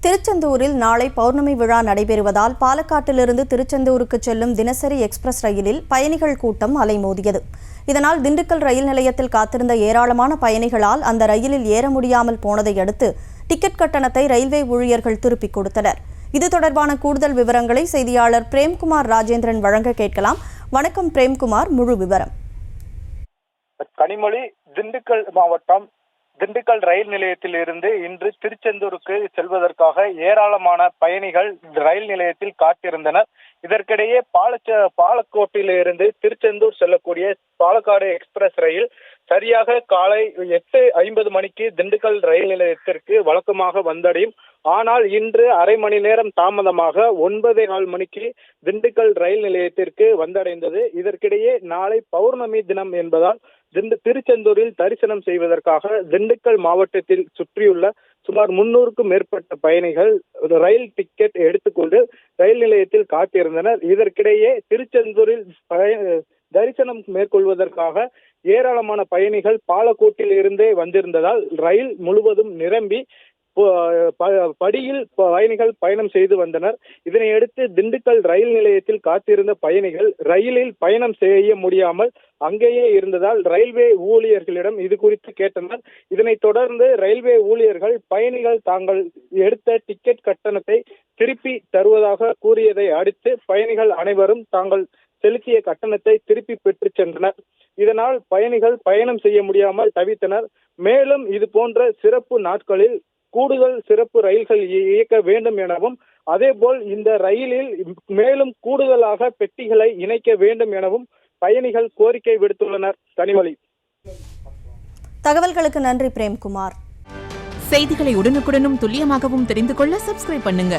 திருச்செந்தூரில் நாளை பௌர்ணமி விழா நடைபெறுவதால் பாலக்காட்டிலிருந்து திருச்செந்தூருக்கு செல்லும் தினசரி எக்ஸ்பிரஸ் ரயிலில் பயணிகள் கூட்டம் அலைமோதியது. இதனால் திண்டுக்கல் ரயில் நிலையத்தில் காத்திருந்த ஏராளமான பயணிகளால் அந்த ரயிலில் ஏற முடியாமல் போனதை அடுத்து டிக்கெட் கட்டணத்தை ரயில்வே ஊழியர்கள் திருப்பிக் கொடுத்தனர். இது தொடர்பான கூடுதல் விவரங்களை செய்தியாளர் பிரேம்குமார் ராஜேந்திரன் வழங்க கேட்கலாம். வணக்கம் பிரேம்குமார், முழு விவரம். கனிமொழி, திண்டுக்கல் மாவட்டம் திண்டுக்கல் ரயில் நிலையத்தில் இருந்து இன்று திருச்செந்தூருக்கு செல்வதற்காக ஏராளமான பயணிகள் ரயில் நிலையத்தில் காத்திருந்தனர். இதற்கிடையே பாலக்கோட்டிலிருந்து திருச்செந்தூர் செல்லக்கூடிய பாலக்காடு எக்ஸ்பிரஸ் ரயில் சரியாக காலை 8:50 மணிக்கு திண்டுக்கல் ரயில் நிலையத்திற்கு வழக்கமாக வந்தடையும். ஆனால் இன்று அரை மணி நேரம் தாமதமாக 9:15 மணிக்கு திண்டுக்கல் ரயில் நிலையத்திற்கு வந்தடைந்தது. இதற்கிடையே நாளை பௌர்ணமி தினம் என்பதால் திருச்செந்தூரில் தரிசனம் செய்வதற்காக திண்டுக்கல் மாவட்டத்தில் சுற்றியுள்ள சுமார் 300க்கும் மேற்பட்ட பயணிகள் ரயில் டிக்கெட் எடுத்துக்கொண்டு ரயில் நிலையத்தில் காத்திருந்தனர். இதற்கிடையே திருச்செந்தூரில் தரிசனம் மேற்கொள்வதற்காக ஏராளமான பயணிகள் பாலக்கோட்டில் இருந்தே வந்திருந்ததால் ரயில் முழுவதும் நிரம்பி படியில் பயணிகள் பயணம் செய்து வந்தனர். இதனையடுத்து திண்டுக்கல் ரயில் நிலையத்தில் காத்திருந்த பயணிகள் ரயிலில் பயணம் செய்ய முடியாமல் அங்கேயே இருந்ததால் ரயில்வே ஊழியர்களிடம் இது குறித்து கேட்டனர். இதனைத் தொடர்ந்து ரயில்வே ஊழியர்கள் பயணிகள் தாங்கள் எடுத்த டிக்கெட் கட்டணத்தை திருப்பி தருவதாக கூறியதை அடுத்து பயணிகள் அனைவரும் தாங்கள் செலுத்திய கட்டணத்தை திருப்பி பெற்று சென்றனர். இதனால் பயணிகள் பயணம் செய்ய முடியாமல் தவித்தனர். மேலும் இது போன்ற சிறப்பு நாட்களில் கூடுதல் சிறப்பு ரயில்கள் இயக்க வேண்டும் எனவும், அதேபோல் இந்த ரயிலில் மேலும் கூடுதலாக பெட்டிகளை இணைக்க வேண்டும் எனவும் பயணிகள் கோரிக்கை விடுத்துள்ளனர். கனிமொழி, தகவல்களுக்கு நன்றி பிரேம்குமார். செய்திகளை உடனுக்குடனும் துல்லியமாகவும் தெரிந்து கொள்ள சப்ஸ்கிரைப் பண்ணுங்க.